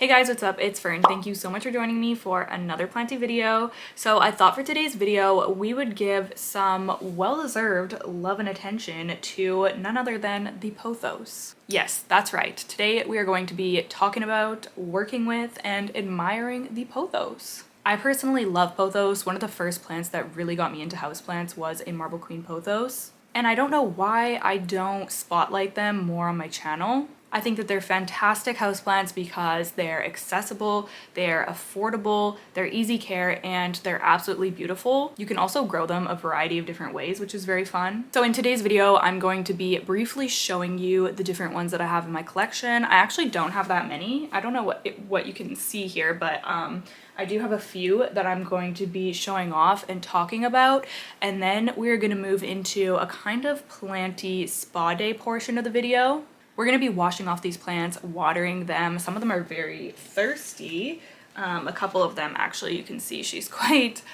Hey guys, what's up? It's Fern. Thank you so much for joining me for another planty video. So I thought for today's video, we would give some well-deserved love and attention to none other than the pothos. Yes, that's right. Today we are going to be talking about, working with, and admiring the pothos. I personally love pothos. One of the first plants that really got me into houseplants was a Marble Queen pothos. And I don't know why I don't spotlight them more on my channel. I think that they're fantastic houseplants because they're accessible, they're affordable, they're easy care, and they're absolutely beautiful. You can also grow them a variety of different ways, which is very fun. So in today's video, I'm going to be briefly showing you the different ones that I have in my collection. I actually don't have that many. I don't know what you can see here, but I do have a few that I'm going to be showing off and talking about, and then we're going to move into a kind of planty spa day portion of the video. We're going to be washing off these plants, watering them. Some of them are very thirsty. A couple of them, actually, you can see she's quite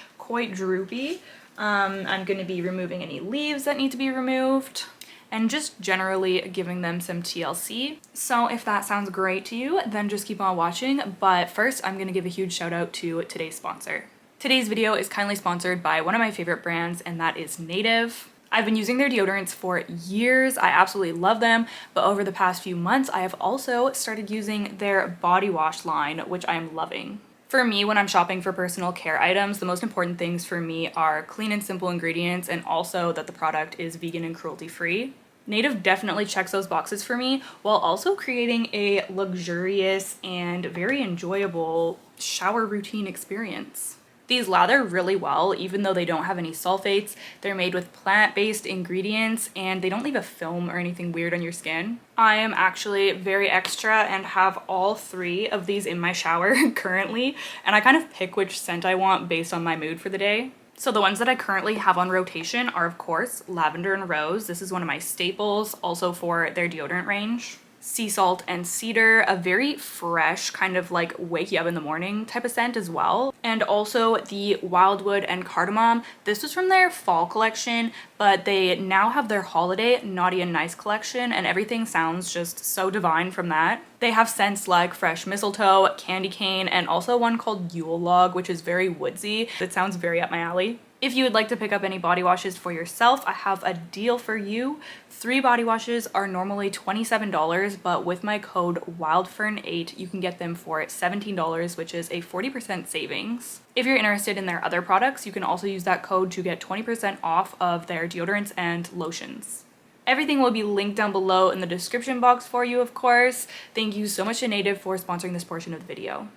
droopy. I'm going to be removing any leaves that need to be removed and just generally giving them some TLC. So if that sounds great to you, then just keep on watching. But first, I'm going to give a huge shout out to today's sponsor. Today's video is kindly sponsored by one of my favorite brands, and that is Native. I've been using their deodorants for years. I absolutely love them, but over the past few months, I have also started using their body wash line, which I am loving. For me, when I'm shopping for personal care items, the most important things for me are clean and simple ingredients, and also that the product is vegan and cruelty-free. Native definitely checks those boxes for me, while also creating a luxurious and very enjoyable shower routine experience. These lather really well, even though they don't have any sulfates. They're made with plant-based ingredients and they don't leave a film or anything weird on your skin. I am actually very extra and have all three of these in my shower currently, and I kind of pick which scent I want based on my mood for the day. So the ones that I currently have on rotation are, of course, lavender and rose. This is one of my staples, also for their deodorant range. Sea salt and cedar, a very fresh kind of like wake you up in the morning type of scent as well. And also the wildwood and cardamom. This was from their fall collection, but they now have their holiday naughty and nice collection, and everything sounds just so divine from that. They have scents like fresh mistletoe, candy cane, and also one called Yule log, which is very woodsy. It sounds very up my alley. If you would like to pick up any body washes for yourself, I have a deal for you. 3 body washes are normally $27, but with my code WILDFERN8, you can get them for $17, which is a 40% savings. If you're interested in their other products, you can also use that code to get 20% off of their deodorants and lotions. Everything will be linked down below in the description box for you, of course. Thank you so much to Native for sponsoring this portion of the video.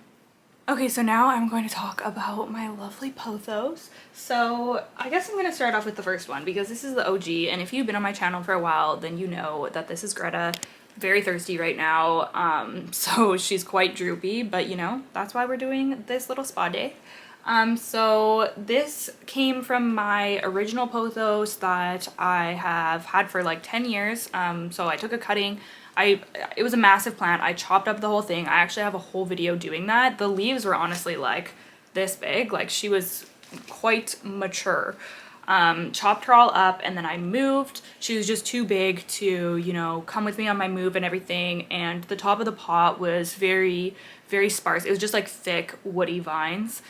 Okay, so now I'm going to talk about my lovely pothos. So I guess I'm going to start off with the first one because this is the OG, and if you've been on my channel for a while, then you know that this is Greta. Very thirsty right now, so she's quite droopy, but you know, that's why we're doing this little spa day. So this came from my original pothos that I have had for like 10 years. So I took a cutting. It was a massive plant. I chopped up the whole thing. I actually have a whole video doing that. The leaves were honestly like this big, like she was quite mature. Chopped her all up, and then I moved. She was just too big to, you know, come with me on my move and everything. And the top of the pot was very, very sparse. It was just like thick woody vines.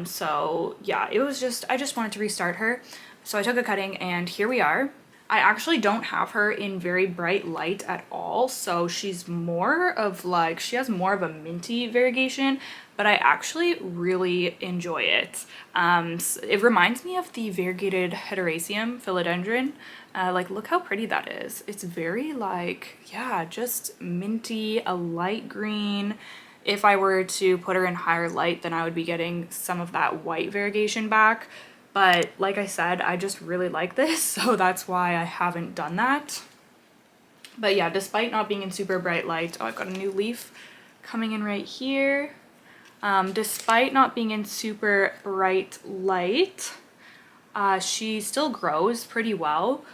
So yeah, it was just, I just wanted to restart her. So I took a cutting, and here we are. I actually don't have her in very bright light at all, so she's more of like, she has more of a minty variegation, but I actually really enjoy it. It reminds me of the variegated Heteroecium philodendron. Like, look how pretty that is. It's very like, yeah, just minty, a light green. If I were to put her in higher light, then I would be getting some of that white variegation back. But like I said, I just really like this, so that's why I haven't done that. But yeah, despite not being in super bright light, oh, I've got a new leaf coming in right here. Despite not being in super bright light, she still grows pretty well.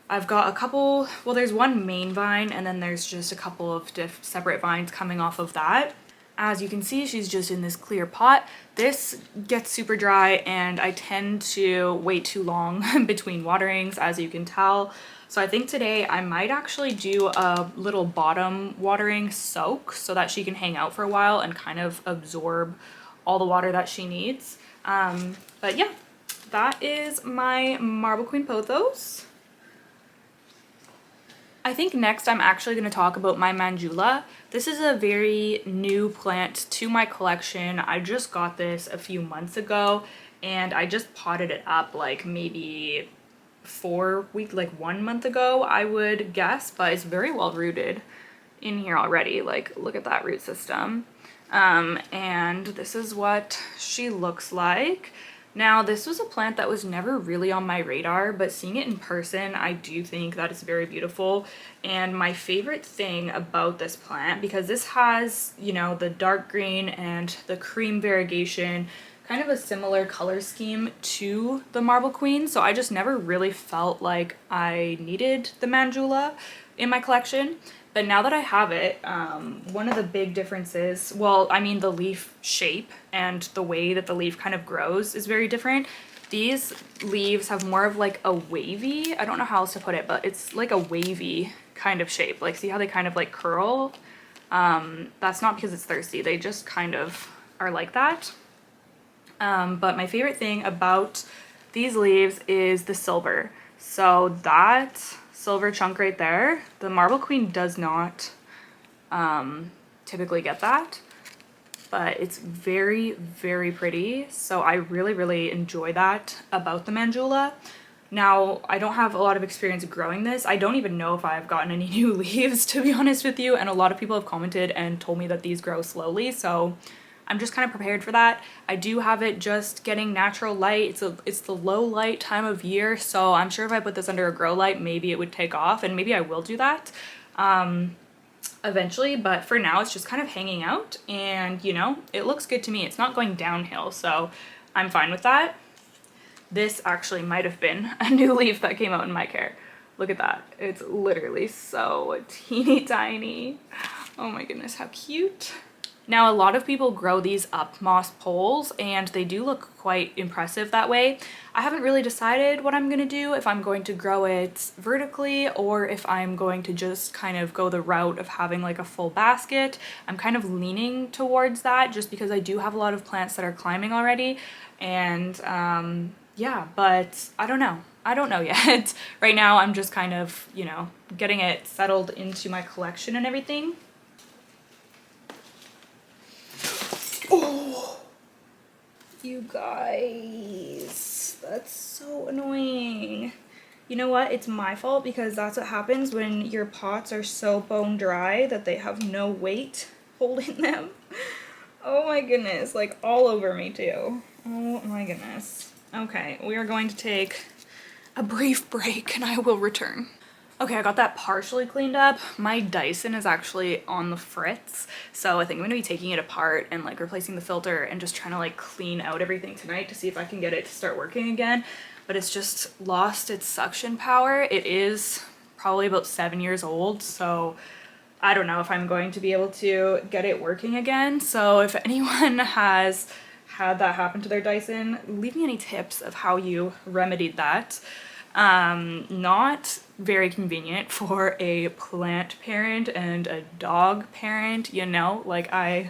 I've got a couple, well, there's one main vine, and then there's just a couple of separate vines coming off of that. As you can see, she's just in this clear pot. This gets super dry and I tend to wait too long between waterings, as you can tell. So I think today I might actually do a little bottom watering soak so that she can hang out for a while and kind of absorb all the water that she needs. But yeah, that is my Marble Queen Pothos. I think next I'm actually going to talk about my Manjula. This is a very new plant to my collection. I just got this a few months ago and I just potted it up like maybe 1 month ago, I would guess, but it's very well rooted in here already. Like, look at that root system. And this is what she looks like. Now, this was a plant that was never really on my radar, but seeing it in person, I do think that it's very beautiful. And my favorite thing about this plant, because this has, you know, the dark green and the cream variegation, kind of a similar color scheme to the Marble Queen, so I just never really felt like I needed the Manjula in my collection. But now that I have it, one of the big differences, well, I mean, the leaf shape and the way that the leaf kind of grows is very different. These leaves have more of like a wavy, I don't know how else to put it, but it's like a wavy kind of shape. Like, see how they kind of like curl? That's not because it's thirsty, they just kind of are like that. But my favorite thing about these leaves is the silver. So that silver chunk right there, the Marble Queen does not typically get that, but it's very, very pretty. So I really, really enjoy that about the Manjula. Now, I don't have a lot of experience growing this. I don't even know if I've gotten any new leaves, to be honest with you, and a lot of people have commented and told me that these grow slowly, so I'm just kind of prepared for that. I do have it just getting natural light. It's the low light time of year, so I'm sure if I put this under a grow light, maybe it would take off, and maybe I will do that eventually, but for now it's just kind of hanging out, and you know, it looks good to me. It's not going downhill, so I'm fine with that. This actually might have been a new leaf that came out in my care. Look at that. It's literally so teeny tiny. Oh my goodness, how cute. Now, a lot of people grow these up moss poles and they do look quite impressive that way. I haven't really decided what I'm gonna do, if I'm going to grow it vertically or if I'm going to just kind of go the route of having like a full basket. I'm kind of leaning towards that just because I do have a lot of plants that are climbing already, and yeah, but I don't know. I don't know yet. Right now I'm just kind of, you know, getting it settled into my collection and everything. Oh, you guys, that's so annoying. You know what? It's my fault because that's what happens when your pots are so bone dry that they have no weight holding them. Oh my goodness, like all over me too. Oh my goodness. Okay, we are going to take a brief break and I will return. Okay, I got that partially cleaned up. My Dyson is actually on the fritz, so I think I'm gonna be taking it apart and like replacing the filter and just trying to like clean out everything tonight to see if I can get it to start working again. But it's just lost its suction power. It is probably about 7 years old, so I don't know if I'm going to be able to get it working again. So if anyone has had that happen to their Dyson, leave me any tips of how you remedied that. Not very convenient for a plant parent and a dog parent, you know, like I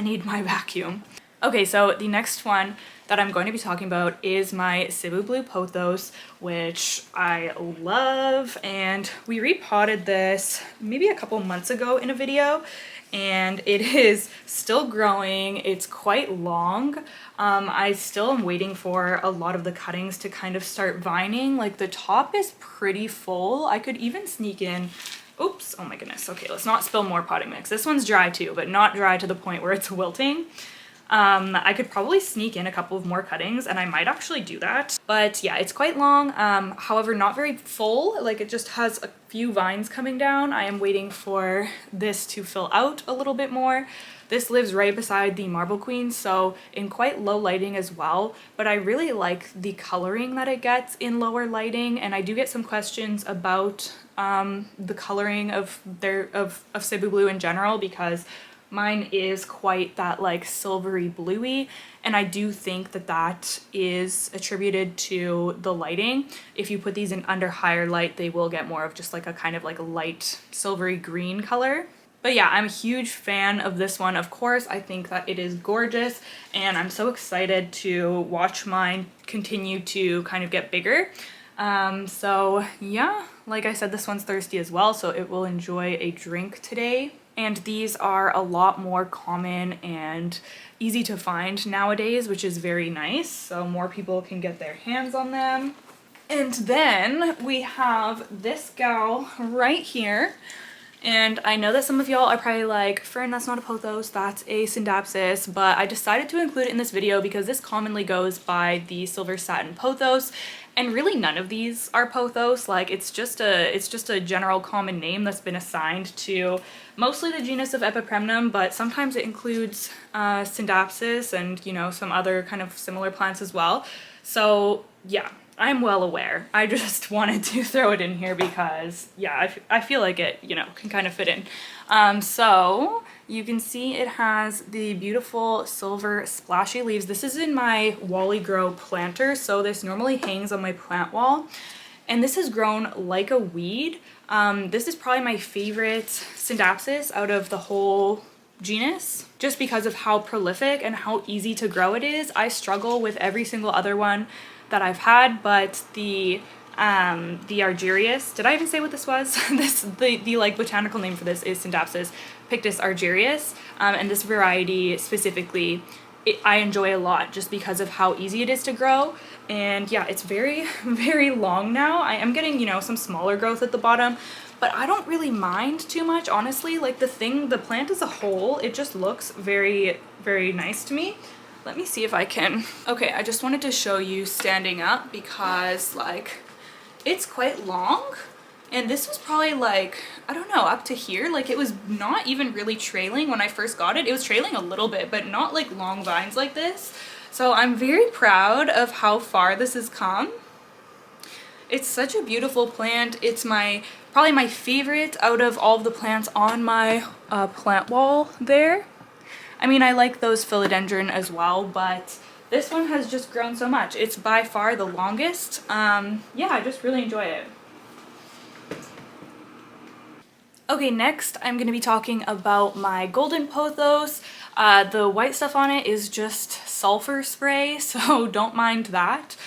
need my vacuum. Okay, so the next one that I'm going to be talking about is my Cebu Blue Pothos, which I love, and we repotted this maybe a couple months ago in a video, and it is still growing. It's quite long. I still am waiting for a lot of the cuttings to kind of start vining. Like the top is pretty full. I could even sneak in, oops, oh my goodness. Okay, let's not spill more potting mix. This one's dry too, but not dry to the point where it's wilting. I could probably sneak in a couple of more cuttings and I might actually do that. But yeah, it's quite long, however not very full, like it just has a few vines coming down. I am waiting for this to fill out a little bit more. This lives right beside the Marble Queen, so in quite low lighting as well, but I really like the coloring that it gets in lower lighting, and I do get some questions about the coloring of Cebu Blue in general, because Mine is quite that like silvery bluey, and I do think that that is attributed to the lighting. If you put these in under higher light, they will get more of just like a kind of like a light silvery green color. But yeah, I'm a huge fan of this one. Of course, I think that it is gorgeous, and I'm so excited to watch mine continue to kind of get bigger. So yeah, like I said, this one's thirsty as well, so it will enjoy a drink today. And these are a lot more common and easy to find nowadays, which is very nice, so more people can get their hands on them. And then we have this gal right here. And I know that some of y'all are probably like, Fern, that's not a pothos, that's a Scindapsus, but I decided to include it in this video because this commonly goes by the silver satin pothos, and really none of these are pothos. Like it's just a general common name that's been assigned to mostly the genus of Epipremnum, but sometimes it includes Scindapsus and, you know, some other kind of similar plants as well. So yeah, I'm well aware. I just wanted to throw it in here because, yeah, I feel like it, you know, can kind of fit in. So you can see it has the beautiful silver splashy leaves. This is in my Wally Grow planter, so this normally hangs on my plant wall. And this has grown like a weed. This is probably my favorite Scindapsus out of the whole genus, just because of how prolific and how easy to grow it is. I struggle with every single other one that I've had, but the argyraeus, did I even say what this was? The like botanical name for this is Scindapsus pictus argyraeus, and this variety specifically I enjoy a lot just because of how easy it is to grow. And yeah, it's very, very long now. I am getting, you know, some smaller growth at the bottom, but I don't really mind too much, honestly. Like the plant as a whole, it just looks very, very nice to me. Let me see if I can. Okay, I just wanted to show you standing up because like it's quite long, and this was probably like, I don't know, up to here. Like it was not even really trailing when I first got it. It was trailing a little bit, but not like long vines like this. So I'm very proud of how far this has come. It's such a beautiful plant. It's probably my favorite out of all of the plants on my plant wall there. I mean, I like those philodendron as well, but this one has just grown so much. It's by far the longest. Yeah, I just really enjoy it. Okay, next I'm going to be talking about my golden pothos. The white stuff on it is just sulfur spray, so don't mind that.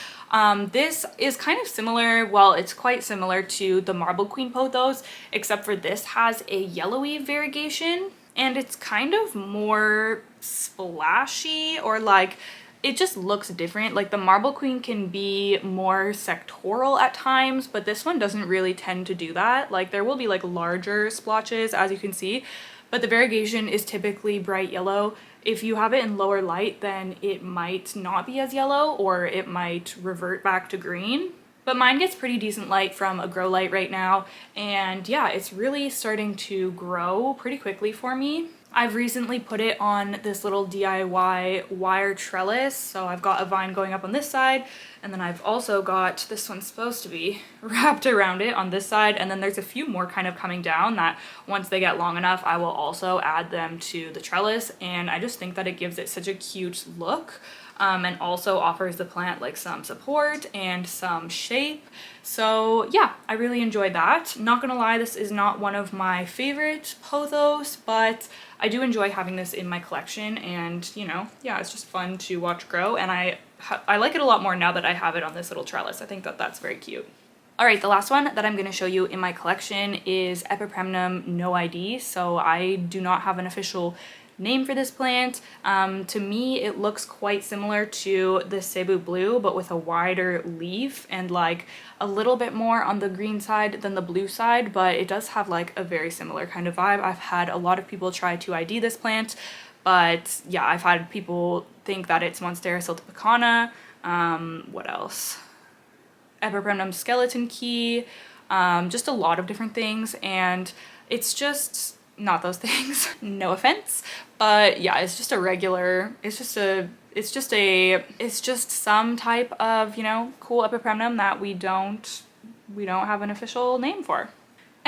This is kind of similar, well, it's quite similar to the marble queen pothos, except for this has a yellowy variegation. And it's kind of more splashy, or like it just looks different. Like the marble queen can be more sectoral at times, but this one doesn't really tend to do that. Like there will be like larger splotches, as you can see, but the variegation is typically bright yellow. If you have it in lower light, then it might not be as yellow, or it might revert back to green. But mine gets pretty decent light from a grow light right now, and yeah, it's really starting to grow pretty quickly for me. I've recently put it on this little DIY wire trellis, so I've got a vine going up on this side, and then I've also got, this one's supposed to be wrapped around it on this side, and then there's a few more kind of coming down that once they get long enough, I will also add them to the trellis, and I just think that it gives it such a cute look. And also offers the plant like some support and some shape. So yeah, I really enjoyed that. Not gonna lie, this is not one of my favorite pothos, but I do enjoy having this in my collection, and you know, yeah, it's just fun to watch grow, and I like it a lot more now that I have it on this little trellis. I think that that's very cute. Alright, the last one that I'm going to show you in my collection is Epipremnum No ID. So I do not have an official name for this plant. To me, it looks quite similar to the Cebu Blue, but with a wider leaf and like a little bit more on the green side than the blue side, but it does have like a very similar kind of vibe. I've had a lot of people try to ID this plant, but yeah, I've had people think that it's Monstera siltepecana. What else? Epipremnum skeleton key, just a lot of different things, and it's just not those things, no offense, but yeah, it's just a regular, it's just some type of, you know, cool Epipremnum that we don't have an official name for.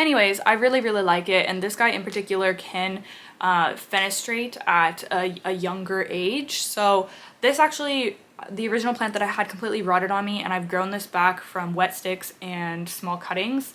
Anyways, I really, really like it, and this guy in particular can fenestrate at a younger age. So this actually, the original plant that I had completely rotted on me, and I've grown this back from wet sticks and small cuttings.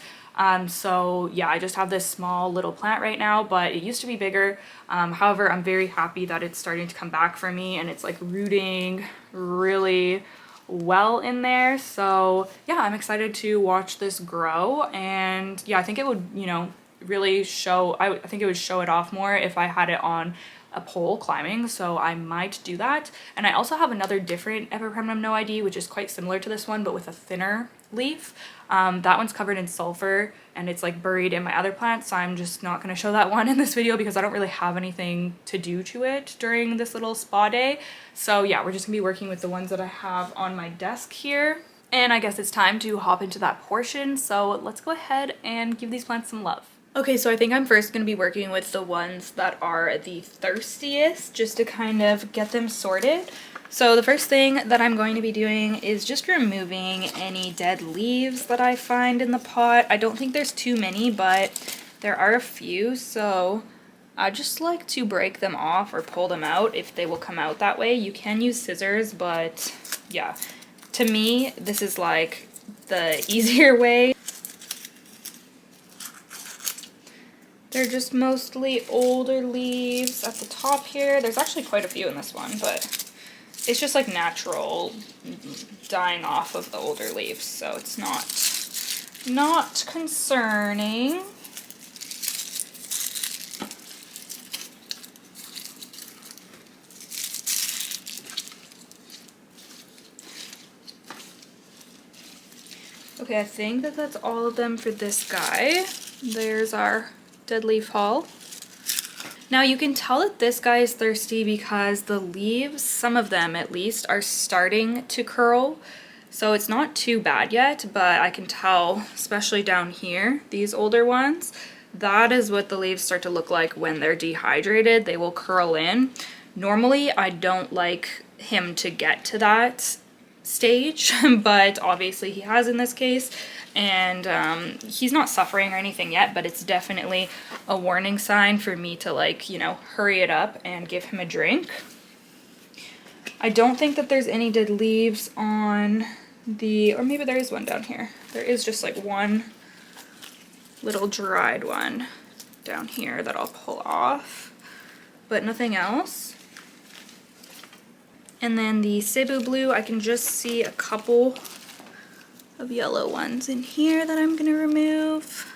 So yeah, I just have this small little plant right now, but it used to be bigger. However, I'm very happy that it's starting to come back for me, and it's like rooting really well in there. So yeah, I'm excited to watch this grow, and yeah, I think it would, you know, really show, I think it would show it off more if I had it on a pole climbing, so I might do that. And I also have another different Epipremnum No ID, which is quite similar to this one, but with a thinner leaf. That one's covered in sulfur, and it's like buried in my other plants, so I'm just not going to show that one in this video because I don't really have anything to do to it during this little spa day. So yeah, we're just gonna be working with the ones that I have on my desk here. And I guess it's time to hop into that portion, so let's go ahead and give these plants some love. Okay, so I think I'm first going to be working with the ones that are the thirstiest, just to kind of get them sorted. So the first thing that I'm going to be doing is just removing any dead leaves that I find in the pot. I don't think there's too many, but there are a few, so I just like to break them off or pull them out if they will come out that way. You can use scissors, but yeah, to me, this is like the easier way. They're just mostly older leaves at the top here. There's actually quite a few in this one, but it's just like natural dying off of the older leaves, so it's not concerning. Okay, I think that that's all of them for this guy. There's our dead leaf haul. Now you can tell that this guy is thirsty because the leaves, some of them at least, are starting to curl. So it's not too bad yet, but I can tell, especially down here, these older ones, that is what the leaves start to look like when they're dehydrated. They will curl in. Normally, I don't like him to get to that stage, but obviously he has in this case. And he's not suffering or anything yet, but it's definitely a warning sign for me to, like, you know, hurry it up and give him a drink. I don't think that there's any dead leaves on the, or maybe there is one down here. There is just like one little dried one down here that I'll pull off, but nothing else. And then the Cebu Blue, I can just see a couple of yellow ones in here that I'm going to remove.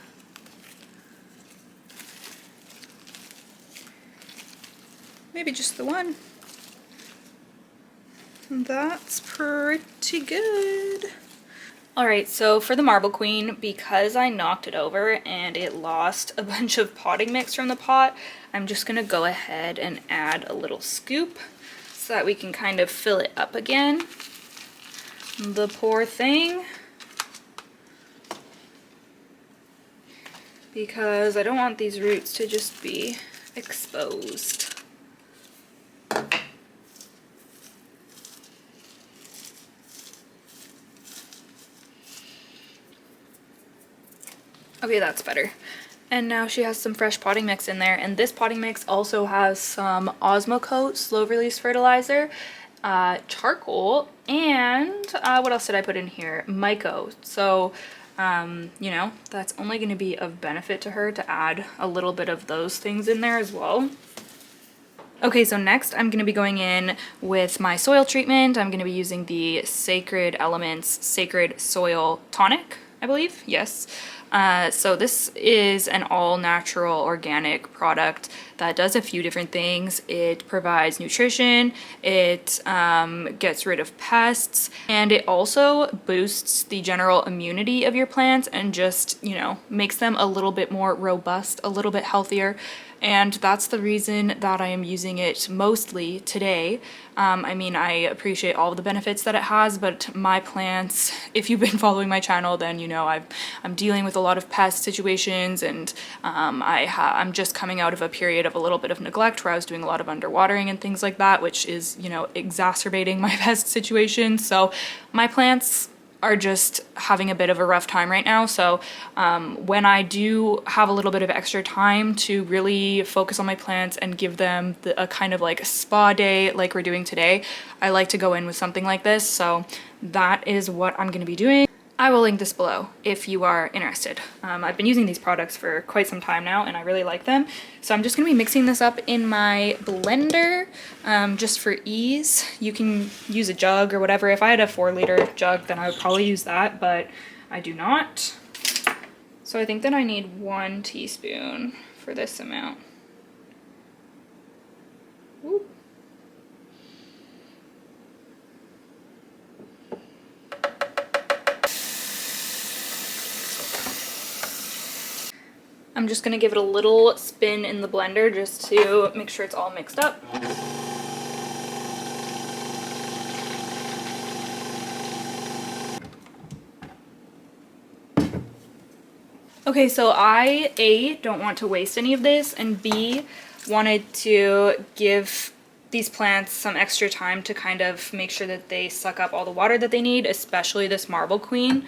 Maybe just the one. That's pretty good. Alright, so for the Marble Queen, because I knocked it over and it lost a bunch of potting mix from the pot, I'm just going to go ahead and add a little scoop so that we can kind of fill it up again. The poor thing. Because I don't want these roots to just be exposed. Okay, that's better. And now she has some fresh potting mix in there, and this potting mix also has some Osmocote slow release fertilizer, charcoal, and what else did I put in here? Myco. So you know, that's only going to be of benefit to her to add a little bit of those things in there as well. Okay, so next I'm going to be going in with my soil treatment. I'm going to be using the Sacred Elements Sacred Soil Tonic, I believe. Yes. So this is an all-natural organic product that does a few different things. It provides nutrition, it gets rid of pests, and it also boosts the general immunity of your plants and just, you know, makes them a little bit more robust, a little bit healthier. And that's the reason that I am using it mostly today. I mean, I appreciate all of the benefits that it has, but my plants, if you've been following my channel, then you know I'm dealing with a lot of pest situations, and I'm just coming out of a period of a little bit of neglect where I was doing a lot of underwatering and things like that, which is, you know, exacerbating my pest situation. So my plants are just having a bit of a rough time right now. So when I do have a little bit of extra time to really focus on my plants and give them a kind of like spa day like we're doing today, I like to go in with something like this. So that is what I'm going to be doing. I will link this below if you are interested. I've been using these products for quite some time now and I really like them. So I'm just gonna be mixing this up in my blender just for ease. You can use a jug or whatever. If I had a 4-liter jug, then I would probably use that, but I do not. So I think that I need 1 teaspoon for this amount. Ooh. I'm just gonna give it a little spin in the blender just to make sure it's all mixed up. Okay, so I, A, don't want to waste any of this, and B, wanted to give these plants some extra time to kind of make sure that they suck up all the water that they need, especially this marble queen.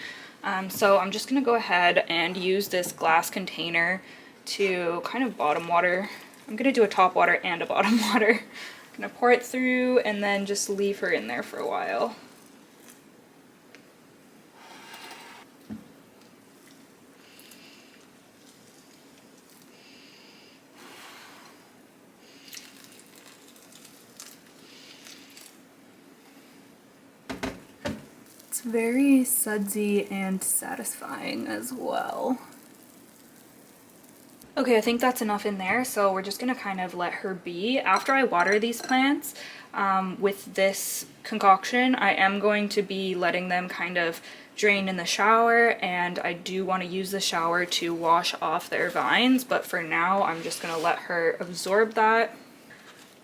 So I'm just gonna go ahead and use this glass container to kind of bottom water. I'm gonna do a top water and a bottom water. I'm gonna pour it through and then just leave her in there for a while. It's very sudsy and satisfying as well. Okay, I think that's enough in there, so we're just gonna kind of let her be. After I water these plants with this concoction, I am going to be letting them kind of drain in the shower, and I do want to use the shower to wash off their vines, but for now I'm just gonna let her absorb that.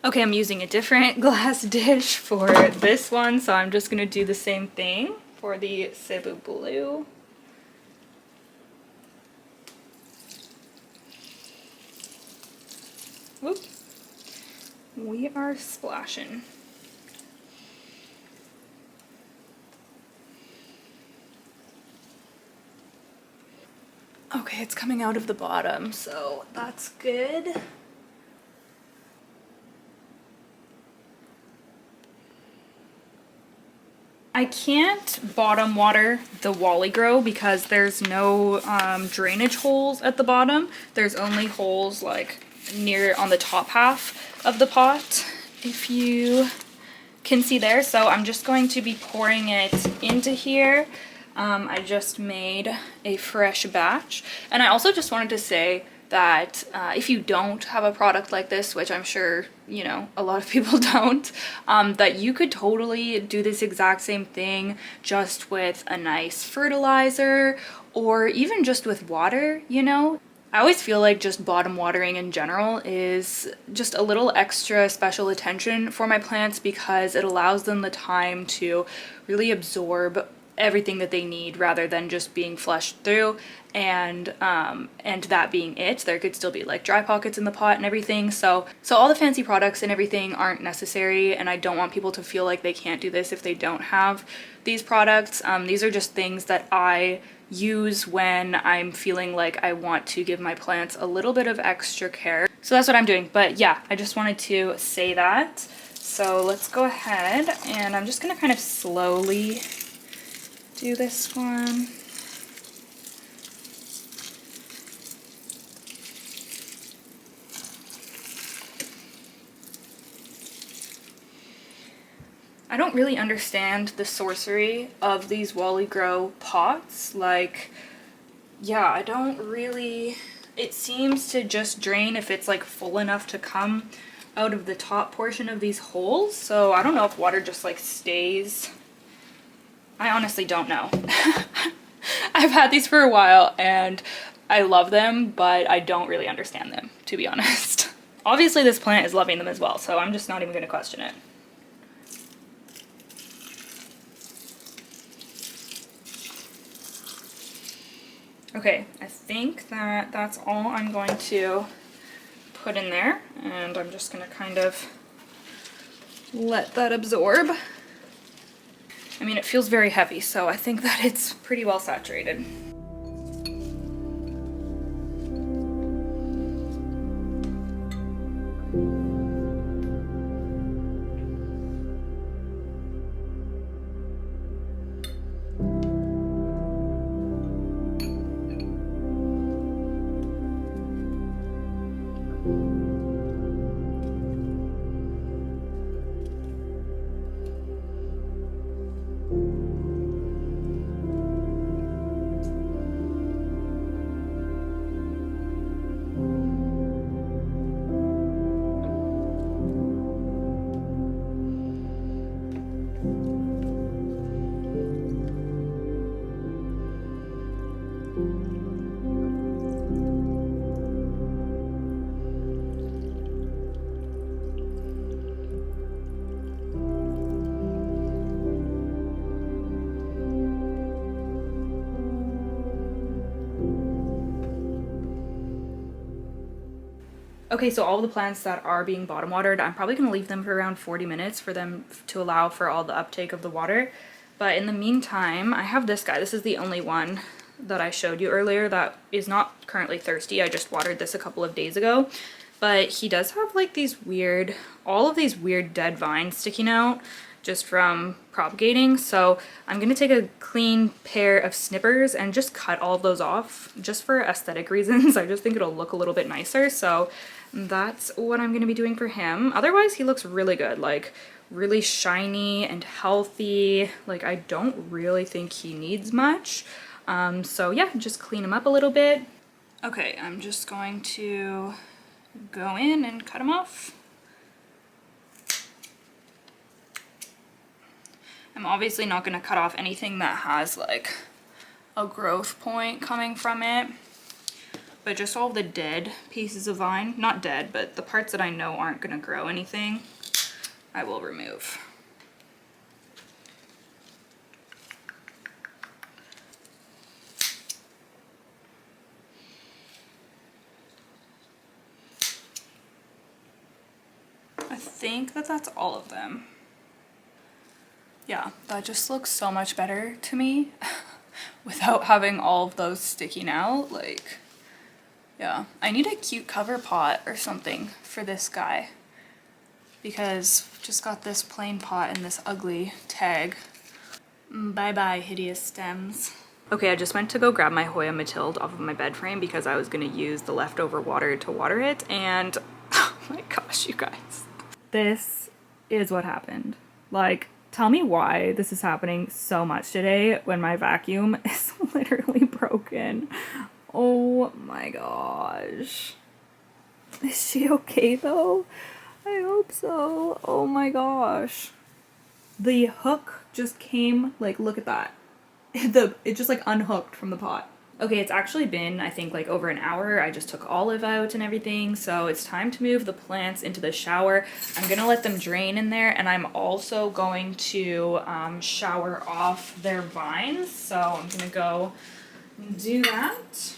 Okay, I'm using a different glass dish for this one, so I'm just gonna do the same thing for the Cebu Blue. Whoop. We are splashing. Okay, it's coming out of the bottom, so that's good. I can't bottom water the Wally Grow because there's no drainage holes at the bottom. There's only holes like near on the top half of the pot, if you can see there. So I'm just going to be pouring it into here. I just made a fresh batch, and I also just wanted to say that if you don't have a product like this, which I'm sure, you know, a lot of people don't, that you could totally do this exact same thing just with a nice fertilizer or even just with water, you know? I always feel like just bottom watering in general is just a little extra special attention for my plants because it allows them the time to really absorb everything that they need rather than just being flushed through, and that being it. There could still be like dry pockets in the pot and everything, so all the fancy products and everything aren't necessary, and I don't want people to feel like they can't do this if they don't have these products. These are just things that I use when I'm feeling like I want to give my plants a little bit of extra care. So that's what I'm doing, but yeah, I just wanted to say that. So let's go ahead, and I'm just gonna kind of slowly do this one. I don't really understand the sorcery of these Wally Grow pots. Like, yeah, I don't really, it seems to just drain if it's like full enough to come out of the top portion of these holes. So I don't know if water just like stays. I honestly don't know. I've had these for a while and I love them, but I don't really understand them, to be honest. Obviously this plant is loving them as well, so I'm just not even gonna question it. Okay, I think that that's all I'm going to put in there, and I'm just gonna kind of let that absorb. I mean, it feels very heavy, so I think that it's pretty well saturated. Okay, so all the plants that are being bottom watered, I'm probably going to leave them for around 40 minutes for them to allow for all the uptake of the water. But in the meantime, I have this guy. This is the only one that I showed you earlier that is not currently thirsty. I just watered this a couple of days ago. But he does have like these weird, all of these weird dead vines sticking out just from propagating. So I'm going to take a clean pair of snippers and just cut all of those off just for aesthetic reasons. I just think it'll look a little bit nicer. So that's what I'm going to be doing for him. Otherwise, he looks really good, like really shiny and healthy. Like I don't really think he needs much. So yeah, just clean him up a little bit. Okay, I'm just going to go in and cut him off. I'm obviously not going to cut off anything that has like a growth point coming from it, but just all the dead pieces of vine, not dead, but the parts that I know aren't going to grow anything, I will remove. I think that that's all of them. Yeah, that just looks so much better to me without having all of those sticking out. Like, yeah, I need a cute cover pot or something for this guy because I've just got this plain pot and this ugly tag. Bye-bye, hideous stems. Okay, I just went to go grab my Hoya Mathilde off of my bed frame because I was gonna use the leftover water to water it, and oh my gosh, you guys. This is what happened. Like, tell me why this is happening so much today when my vacuum is literally broken. Oh my gosh. Is she okay though? I hope so. Oh my gosh. The hook just came, like, look at that. It just like unhooked from the pot. Okay, it's actually been, I think, like over an hour. I just took Olive out and everything, so it's time to move the plants into the shower. I'm gonna let them drain in there, and I'm also going to shower off their vines, so I'm gonna go do that.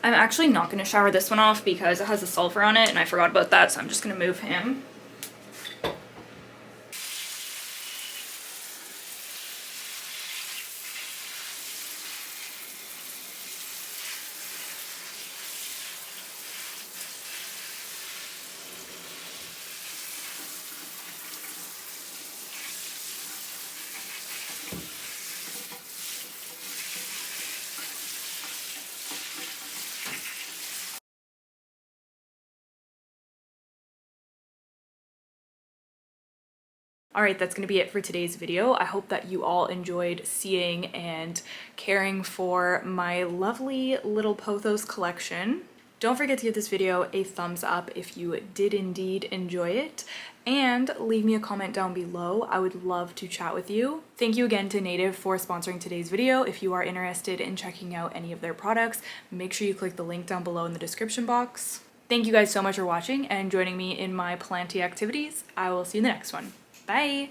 I'm actually not going to shower this one off because it has a sulfur on it and I forgot about that, so I'm just going to move him. Alright, that's going to be it for today's video. I hope that you all enjoyed seeing and caring for my lovely little Pothos collection. Don't forget to give this video a thumbs up if you did indeed enjoy it, and leave me a comment down below. I would love to chat with you. Thank you again to Native for sponsoring today's video. If you are interested in checking out any of their products, make sure you click the link down below in the description box. Thank you guys so much for watching and joining me in my planty activities. I will see you in the next one. Bye!